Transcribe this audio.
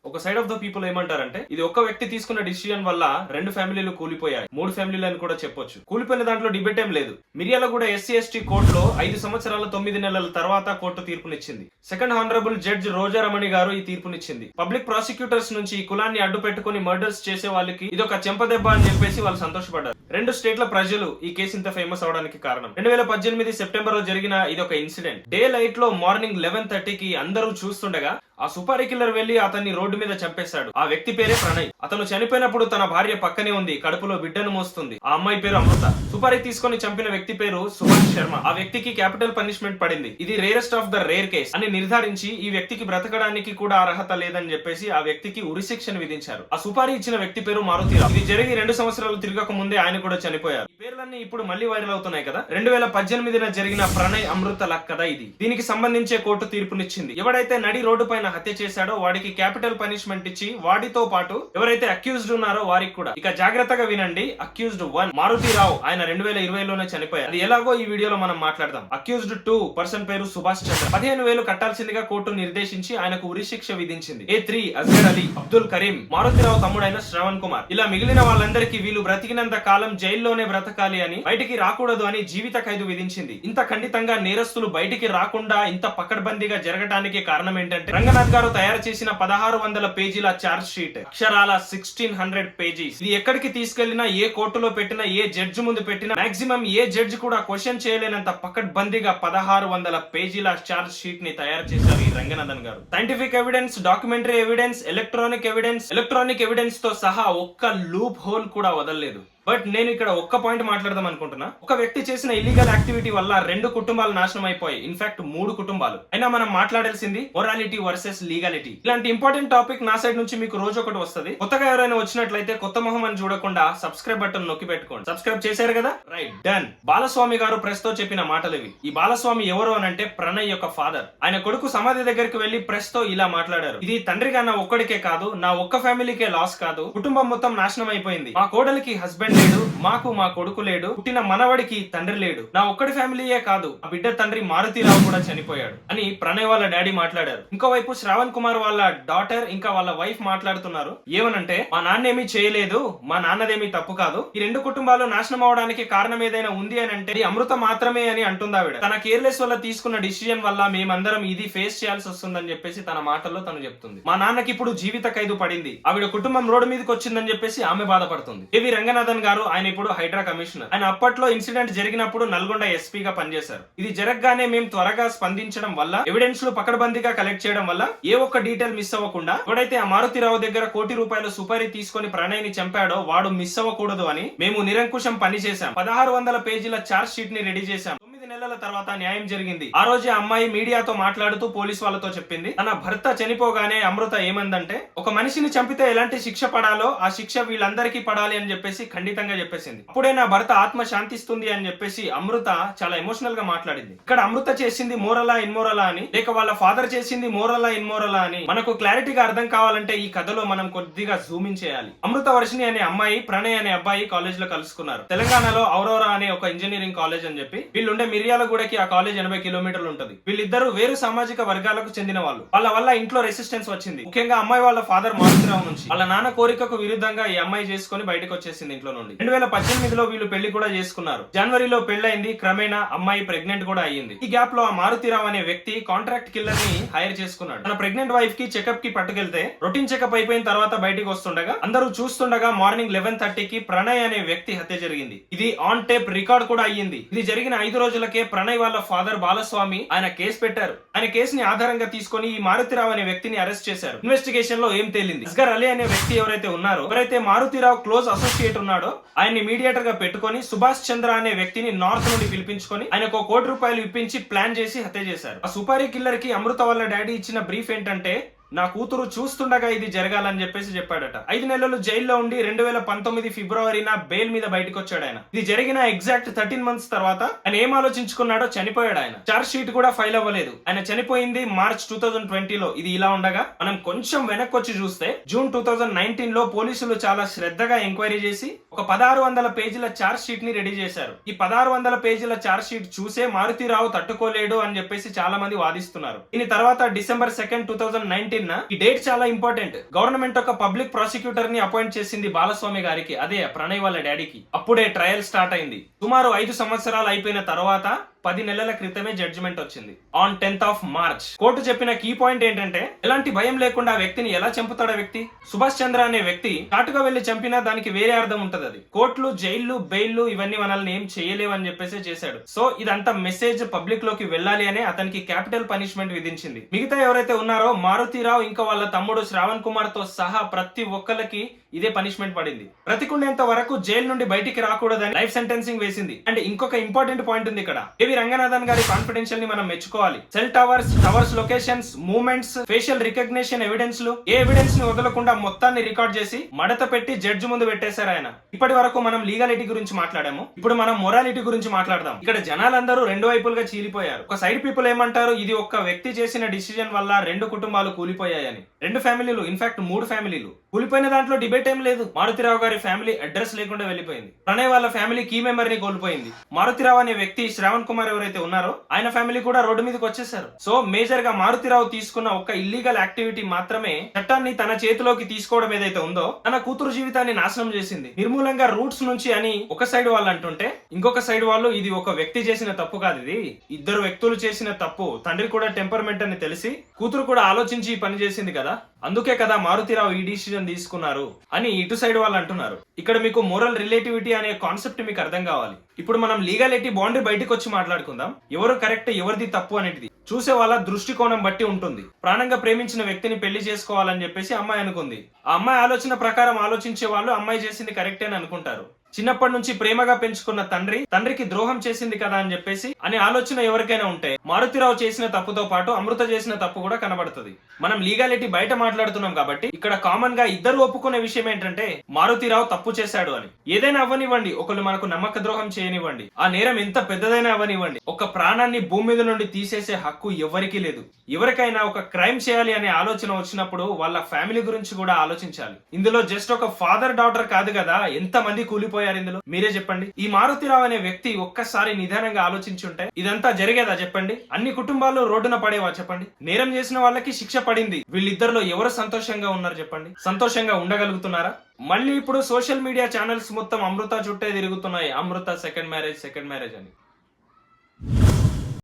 ఒక side of the people ఏమంటారంటే ఇది ఒక్క వ్యక్తి తీసుకున్న డిసిజన్ వల్ల 2 ఫ్యామిలీలు కూలిపోయాయి, 3 ఫ్యామిలీలు అని కూడా చెప్పొచ్చు. కూలిపోయిన దాంట్లో డిబేట్ ఏం లేదు. మిర్యాలగూడ ఎస్సీ ఎస్టీ కోర్టులో 5 సంవత్సరాల 9 నెలల తర్వాత కోర్టు తీర్పునిచ్చింది. సెకండ్ హానరబుల్ జడ్జ్ రోజా రమణి గారు ఈ తీర్పునిచ్చింది. పబ్లిక్ ప్రాసిక్యూటర్స్ నుంచి ఈ కులాన్ని అడ్డు పెట్టుకుని మర్డర్స్ చేసే వాళ్ళకి ఇది ఒక చెంపదెబ్బ అని చెప్పేసి వాళ్ళు సంతోషపడ్డారు. 2 స్టేట్ల ప్రజలు ఈ కేసు ఇంత ఫేమస్ అవడానికి కారణం 2018 సెప్టెంబర్ లో జరిగిన ఇది ఒక ఇన్సిడెంట్. డే లైట్ లో మార్నింగ్ 11:30కి అందరూ చూస్తుండగా ఆ సుపారీ కిల్లర్ వెళ్లి అతన్ని రోడ్డు మీద చంపేశాడు. ఆ వ్యక్తి పేరే ప్రణయ్. అతను చనిపోయినప్పుడు తన భార్య పక్కనే ఉంది, కడుపులో బిడ్డను మోస్తుంది. ఆ అమ్మాయి పేరు అమృత. సుపారీ తీసుకొని చంపిన వ్యక్తి పేరు సుభాష్ శర్మ. ఆ వ్యక్తికి క్యాపిటల్ పనిష్మెంట్ పడింది. ఇది rarest of the rare case అని నిర్ధారించి ఈ వ్యక్తికి బ్రతకడానికి కూడా అర్హత లేదని చెప్పేసి ఆ వ్యక్తికి ఉరిశిక్షను విధించారు. ఆ సుపారీ ఇచ్చిన వ్యక్తి పేరు మారుతీరావు. ఇది జరిగి 2 సంవత్సరాలు తిరగక ముందే ఆయన కూడా చనిపోయారు. ఈ పేర్లన్నీ ఇప్పుడు మళ్ళీ వైరల్ అవుతున్నాయి కదా. 2018 జరిగిన ప్రణయ్ అమృత లక్ కదా ఇది. దీనికి సంబంధించే కోర్టు తీర్పునిచ్చింది. ఎవడైతే నడి రోడ్డు పైన హత్య చేశాడో వాడికి క్యాపిటల్ పనిష్మెంట్ ఇచ్చి వాడితో పాటు ఎవరైతే అక్యూజ్డ్ ఉన్నారో వారికి కూడా. ఇక జాగ్రత్తగా వినండి. అక్యూజ్డ్ 1 మారుతీరావు, ఆయన 2020లోనే చనిపోయారు. అది ఎలాగో ఈ వీడియోలో మనం మాట్లాడదాం. అక్యూజ్డ్ 2 పర్సన్ పేరు సుభాష్ చంద్ర. 15,000 కట్టాల్సిందిగా కోర్టు నిర్దేశించి ఆయనకు ఉరిశిక్ష విధించింది. A3 అజర్ అలీ, అబ్దుల్ కరీం, మారుతీరావు తమ్ముడైన శ్రవణ్ కుమార్, ఇలా మిగిలిన వాళ్ళందరికీ వీళ్ళు బ్రతికినంత కాలం జైల్లోనే బ్రతకాలి అని, బయటికి రాకూడదు అని జీవిత ఖైదు విధించింది. ఇంత ఖండితంగా నేరస్తులు బయటికి రాకుండా ఇంత పకడ్బందీగా జరగడానికి కారణం ఏంటంటే రంగనాథ్ గారు తయారు చేసిన 1600 పేజీల చార్జ్ షీట్, అక్షరాల 1600 పేజీస్. ఇది ఎక్కడికి తీసుకెళ్లినా, ఏ కోర్టులో పెట్టినా, ఏ జడ్జి ముందు పెట్టినా మాక్సిమం ఏ జడ్జి కూడా క్వశ్చన్ చేయలేనంత పకడ్బందీగా 1600 పేజీల చార్జ్ షీట్ ని తయారు చేశారు ఈ రంగనాథన్ గారు. Scientific evidence, documentary evidence, electronic evidence తో సహా ఒక్క లూప్ హోల్ కూడా వదలలేదు. బట్ నేను ఇక్కడ ఒక్క పాయింట్ మాట్లాడదాం అనుకుంటున్నా. ఒక వ్యక్తి చేసిన ఇల్లీగల్ యాక్టివిటీ వల్ల 2 కుటుంబాలు నాశనం అయిపోయాయి. ఇన్ఫాక్ట్ 3 కుటుంబాలు. అయినా మనం మాట్లాడాల్సింది మొరాలిటీ వర్సెస్ లీగాలిటీ. ఇలాంటి ఇంపార్టెంట్ టాపిక్ నా సైడ్ నుంచి మీకు రోజు ఒకటి వస్తుంది. కొత్తగా ఎవరైనా వచ్చినట్లయితే కొత్త మొహం అని చూడకుండా సబ్స్క్రైబ్ బటన్ నొక్కి పెట్టుకోండి. సబ్స్క్రైబ్ చేశారు కదా, రైట్, డన్. బాలస్వామి గారు ప్రెస్ తో చెప్పిన మాటలు ఇవి. ఈ బాలస్వామి ఎవరు అనంటే ప్రణయ్ యొక్క ఫాదర్. ఆయన కొడుకు సమాధి దగ్గరికి వెళ్లి ప్రెస్ తో ఇలా మాట్లాడారు. ఇది తండ్రిగా నా ఒక్కడికే కాదు, నా ఒక్క ఫ్యామిలీకే లాస్ కాదు, కుటుంబం మొత్తం నాశనం అయిపోయింది. మా కోడలికి హస్బెండ్ లేడు, మాకు మా కొడుకు లేడు, పుట్టిన మనవడికి తండ్రి లేడు, నా ఒక్కడి ఫ్యామిలీయే కాదు, ఆ బిడ్డ తండ్రి మారుతీరావు కూడా చనిపోయాడు అని ప్రణయ్ వాళ్ళ డాడీ మాట్లాడారు. ఇంకోవైపు శ్రావణ్ కుమార్ వాళ్ళ డాటర్ ఇంకా వాళ్ళ వైఫ్ మాట్లాడుతున్నారు. ఏమనంటే మా నాన్నేమీ చేయలేదు, మా నాన్నదేమీ తప్పు కాదు, ఈ 2 కుటుంబాలు నాశనం అవడానికి కారణం ఏదైనా ఉంది అని అంటే అమృత మాత్రమే అని అంటుంది ఆవిడ. తన కేర్లెస్ వల్ల తీసుకున్న డిసిజన్ వల్ల మేమందరం ఇది ఫేస్ చేయాల్సి వస్తుందని చెప్పేసి తన మాటల్లో తను చెప్తుంది. మా నాన్నకి ఇప్పుడు జీవిత ఖైదు పడింది, ఆవిడ కుటుంబం రోడ్డు మీదకి వచ్చిందని చెప్పేసి ఆమె బాధపడుతుంది. ఏవి రంగనాథన్ గారు, ఆయన ఇప్పుడు హైడ్రా కమిషనర్. ఆయన అప్పట్లో ఇన్సిడెంట్ జరిగినప్పుడు నల్గొండ ఎస్పీగా పనిచేశారు. ఇది జరగగానే మేము త్వరగా స్పందించడం వల్ల, ఎవిడెన్స్ లు పకడ్బందీగా కలెక్ట్ చేయడం వల్ల ఏ ఒక్క డీటెయిల్ మిస్ అవ్వకుండా, ఎవడైతే ఆ మారుతీరావు దగ్గర ₹1,00,00,000 సుపారీ తీసుకొని ప్రణయ్ ని చంపాడో వాడు మిస్ అవ్వకూడదు అని మేము నిరంకుశం పని చేశాం. 1600 పేజీల చార్జ్ షీట్ ని రెడీ చేశాం. 9 నెలల తర్వాత న్యాయం జరిగింది. ఆ రోజే అమ్మాయి మీడియాతో మాట్లాడుతూ పోలీస్ వాళ్ళతో చెప్పింది, తన భర్త చనిపోగానే అమృత ఏమందంటే ఒక మనిషిని చంపితే ఎలాంటి శిక్ష పడాలో ఆ శిక్ష వీళ్ళందరికీ పడాలి అని చెప్పేసి ఖండితంగా చెప్పేసింది. అప్పుడే నా భర్త ఆత్మ శాంతిస్తుంది అని చెప్పేసి అమృత చాలా ఎమోషనల్ గా మాట్లాడింది. ఇక్కడ అమృత చేసింది మోరలా ఇన్మోరలా అని, లేక వాళ్ళ ఫాదర్ చేసింది మోరలా ఇన్మోరలా అని మనకు క్లారిటీగా అర్థం కావాలంటే ఈ కథలో మనం కొద్దిగా జూమింగ్ చేయాలి. అమృత వర్షిణి అనే అమ్మాయి, ప్రణయ్ అనే అబ్బాయి కాలేజ్ లో కలుసుకున్నారు. తెలంగాణలో ఔరోరా అనే ఒక ఇంజనీరింగ్ కాలేజ్ అని చెప్పి. వీళ్ళుండే మిర్యాలగూడకి ఆ కాలేజ్ 80 కిలోమీటర్లు ఉంటుంది. వీళ్ళిద్దరూ వేరు సామాజిక వర్గాలకు చెందిన వాళ్ళు. వాళ్ళ వల్ల ఇంట్లో రెసిస్టెన్స్ వచ్చింది. ముఖ్యంగా అమ్మాయి వాళ్ళ ఫాదర్ మారుతీరావు నుంచి. వాళ్ళ నాన్న కోరికకు విరుద్ధంగా ఈ అమ్మాయి చేసుకుని బయటకు వచ్చేసింది ఇంట్లో నుండి. 2018లో వీళ్ళు పెళ్లి కూడా చేసుకున్నారు. జనవరిలో పెళ్లైంది. క్రమేణా అమ్మాయి ప్రెగ్నెంట్ కూడా అయ్యింది. ఈ గ్యాప్ లో ఆ మారుతీరావు అనే వ్యక్తి కాంట్రాక్ట్ కిల్లర్ ని హైర్ చేసుకున్నాడు. తన ప్రెగ్నెంట్ వైఫ్ కి చెకప్ కి పట్టుకెళ్తే రొటీన్ చెకప్ అయిపోయిన తర్వాత బయటకు వస్తుండగా, అందరూ చూస్తుండగా మార్నింగ్ 11:30కి ప్రణయ్ అనే వ్యక్తి హత్య జరిగింది. ఇది ఆన్ టేప్ రికార్డ్ కూడా అయ్యింది. ఇది జరిగిన 5 రోజులకే ప్రణయ్ వాళ్ళ ఫాదర్ బాలస్వామి ఆయన కేసు పెట్టారు. ఆయన కేసుని ఆధారంగా తీసుకొని ఈ మారుతీరావు అనే వ్యక్తిని అరెస్ట్ చేశారు. ఇన్వెస్టిగేషన్ లో ఏం తేలింది, అస్గర్ అలీ అనే వ్యక్తి ఎవరైతే ఉన్నారో, ఎవరైతే మారుతీరావు క్లోజ్ అసోసియేట్ ఉన్నాడో ఆయన్ని మీడియేటర్ గా పెట్టుకొని సుభాష్ చంద్ర అనే వ్యక్తిని నార్త్ నుండి పిలిపించుకొని ఆయనకు ₹1,00,00,000 ఇప్పించి ప్లాన్ చేసి హత్య చేశారు. ఆ సుపారీ కిల్లర్ కి అమృత వాళ్ళ డాడీ ఇచ్చిన బ్రీఫ్ ఏంటంటే నా కూతురు చూస్తుండగా ఇది జరగాలని చెప్పేసి చెప్పాడట. 5 నెలలు జైల్లో ఉండి 2019 ఫిబ్రవరిన బెయిల్ మీద బయటకు వచ్చాడు ఆయన. ఇది జరిగిన ఎగ్జాక్ట్ 13 మంత్స్ తర్వాత ఆయన ఏం ఆలోచించుకున్నాడో చనిపోయాడు. ఆయన చార్జ్ షీట్ కూడా ఫైల్ అవ్వలేదు. ఆయన చనిపోయింది మార్చ్ 2020లో. ఇది ఇలా ఉండగా మనం కొంచెం వెనక్కి వచ్చి చూస్తే జూన్ 2019లో పోలీసులు చాలా శ్రద్ధగా ఎంక్వైరీ చేసి ఒక 1600 పేజీల చార్జ్ షీట్ ని రెడీ చేశారు. ఈ 1600 పేజీల చార్జ్ షీట్ చూసే మారుతీరావు తట్టుకోలేడు అని చెప్పేసి చాలా మంది వాదిస్తున్నారు. దీని తర్వాత డిసెంబర్ 2, 2019 19 ఈ డేట్ చాలా ఇంపార్టెంట్. గవర్నమెంట్ ఒక పబ్లిక్ ప్రాసిక్యూటర్ ని అపాయింట్ చేసింది బాలస్వామి గారికి, అదే ప్రణయ్ వాళ్ళ డాడీకి. అప్పుడే ట్రయల్ స్టార్ట్ అయింది. సుమారు 5 సంవత్సరాలు అయిపోయిన తర్వాత 10 నెలల క్రితమే జడ్జిమెంట్ వచ్చింది ఆన్ 10th March. కోర్టు చెప్పిన కీ పాయింట్ ఏంటంటే, ఎలాంటి భయం లేకుండా ఆ వ్యక్తిని ఎలా చంపుతాడు వ్యక్తి. సుభాష్ చంద్ర అనే వ్యక్తి చాటుగా వెళ్లి చంపినా దానికి వేరే అర్థం ఉంటది. అది కోర్టులు, జైళ్లు, బెయిల్లు ఇవన్నీ మనల్ని ఏం చేయలేవని చెప్పేసి చేశాడు. సో ఇదంతా మెసేజ్ పబ్లిక్ లోకి వెళ్ళాలి అని అతనికి క్యాపిటల్ పనిష్మెంట్ విధించింది. మిగతా ఎవరైతే ఉన్నారో మారుతిరావు ఇంకా వాళ్ళ తమ్ముడు శ్రావణ్ కుమార్ తో సహా ప్రతి ఒక్కరికి ఇదే పనిష్మెంట్ పడింది. బ్రతికుండేంత వరకు జైలు నుండి బయటికి రాకూడదని లైఫ్ సెంటెన్సింగ్ వేసింది. అండ్ ఇంకొక ఇంపార్టెంట్ పాయింట్ ఉంది ఇక్కడ. ఏవి రంగనాథన్ గారి కాన్ఫిడెన్షియల్ ని మనం మెచ్చుకోవాలి. Cell towers locations, movements, facial recognition evidence లు, ఏ ఎవిడెన్స్ ని వదలకుండా మొత్తాన్ని రికార్డ్ చేసి మడత పెట్టి జడ్జి ముందు పెట్టేశారు ఆయన. ఇప్పటి వరకు మనం లీగాలిటీ గురించి మాట్లాడాము, ఇప్పుడు మనం మొరాలిటీ గురించి మాట్లాడదాం. ఇక్కడ జనాలందరూ రెండు వైపులుగా చీలిపోయారు. ఒక సైడ్ పీపుల్ ఏమంటారు, ఇది ఒక్క వ్యక్తి చేసిన డిసిజన్ వల్ల 2 కుటుంబాలు కూలిపోయాయని. 2 ఫ్యామిలీలు, ఇన్ఫాక్ట్ 3 ఫ్యామిలీలు కూలిపోయిన దాంట్లో డిబేట్ ఏం లేదు. మారుతిరావు గారి ఫ్యామిలీ అడ్రస్ లేకుండా వెళ్ళిపోయింది. ప్రణయ్ వాళ్ళ ఫ్యామిలీ కీ మెంబర్ ని కోల్పోయింది. మారుతిరావు అనే వ్యక్తి, శ్రావణ్ కుమార్ ఎవరైతే ఉన్నారో ఆయన ఫ్యామిలీ కూడా రోడ్డు మీదకి వచ్చేసారు. సో మేజర్ గా మారుతిరావు తీసుకున్న ఒక ఇల్లీగల్ యాక్టివిటీ మాత్రమే చట్టాన్ని తన చేతిలోకి తీసుకోవడం ఏదైతే ఉందో తన కూతురు జీవితాన్ని నాశనం చేసింది. నిర్మూలంగా రూట్స్ నుంచి అని ఒక సైడ్ వాళ్ళు అంటుంటే, ఇంకొక సైడ్ వాళ్ళు ఇది ఒక వ్యక్తి చేసిన తప్పు కాదు, ఇది 2 వ్యక్తులు చేసిన తప్పు. తండ్రి కూడా టెంపర్మెంట్ అని తెలిసి కూతురు కూడా ఆలోచించి ఈ పని చేసింది కదా, అందుకే కదా మారుతిరావు ఈ డిసిజన్ తీసుకున్నారు అని ఇటు సైడ్ వాళ్ళు అంటున్నారు. ఇక్కడ మీకు మోరల్ రిలేటివిటీ అనే కాన్సెప్ట్ మీకు అర్థం కావాలి. ఇప్పుడు మనం లీగాలిటీ బౌండరీ బయటకు వచ్చి మాట్లాడుకుందాం. ఎవరు కరెక్ట్, ఎవరిది తప్పు అనేది చూసే వాళ్ళ దృష్టికోణం బట్టి ఉంటుంది. ప్రాణంగా ప్రేమించిన వ్యక్తిని పెళ్లి చేసుకోవాలని చెప్పేసి అమ్మాయి అనుకుంది. ఆ అమ్మాయి ఆలోచన ప్రకారం ఆలోచించే వాళ్ళు అమ్మాయి చేసింది కరెక్టే అని అనుకుంటారు. చిన్నప్పటి నుంచి ప్రేమగా పెంచుకున్న తండ్రికి ద్రోహం చేసింది కదా అని చెప్పేసి అనే ఆలోచన ఎవరికైనా ఉంటే మారుతిరావు చేసిన తప్పుతో పాటు అమృత చేసిన తప్పు కూడా కనబడుతుంది. మనం లీగాలిటీ బయట మాట్లాడుతున్నాం కాబట్టి ఇక్కడ కామన్ గా ఇద్దరు ఒప్పుకునే విషయం ఏంటంటే మారుతిరావు తప్పు చేశాడు అని. ఏదైనా అవ్వనివ్వండి, ఒకళ్ళు మనకు నమ్మక ద్రోహం చేయనివ్వండి, ఆ నేరం ఎంత పెద్దదైనా అవ్వనివ్వండి, ఒక ప్రాణాన్ని భూమి మీద నుండి తీసేసే హక్కు ఎవరికీ లేదు. ఎవరికైనా ఒక క్రైమ్ చేయాలి అనే ఆలోచన వచ్చినప్పుడు వాళ్ళ ఫ్యామిలీ గురించి కూడా ఆలోచించాలి. ఇందులో జస్ట్ ఒక ఫాదర్ డాటర్ కాదు కదా, ఎంత మంది కూలిపోయారు ఇందులో, మీరే చెప్పండి. ఈ మారుతిరావు అనే వ్యక్తి ఒక్కసారి నిదానంగా ఆలోచించుంటే ఇదంతా జరిగేదా చెప్పండి? అన్ని కుటుంబాలు రోడ్డున పడేవా చెప్పండి? నేరం చేసిన వాళ్ళకి శిక్ష పడింది. వీళ్ళిద్దరిలో ఎవరు సంతోషంగా ఉన్నారు చెప్పండి? సంతోషంగా ఉండగలుగుతున్నారా? మళ్ళీ ఇప్పుడు సోషల్ మీడియా ఛానల్స్ మొత్తం అమృత చుట్టే తిరుగుతున్నాయి. అమృత సెకండ్ మ్యారేజ్ అని.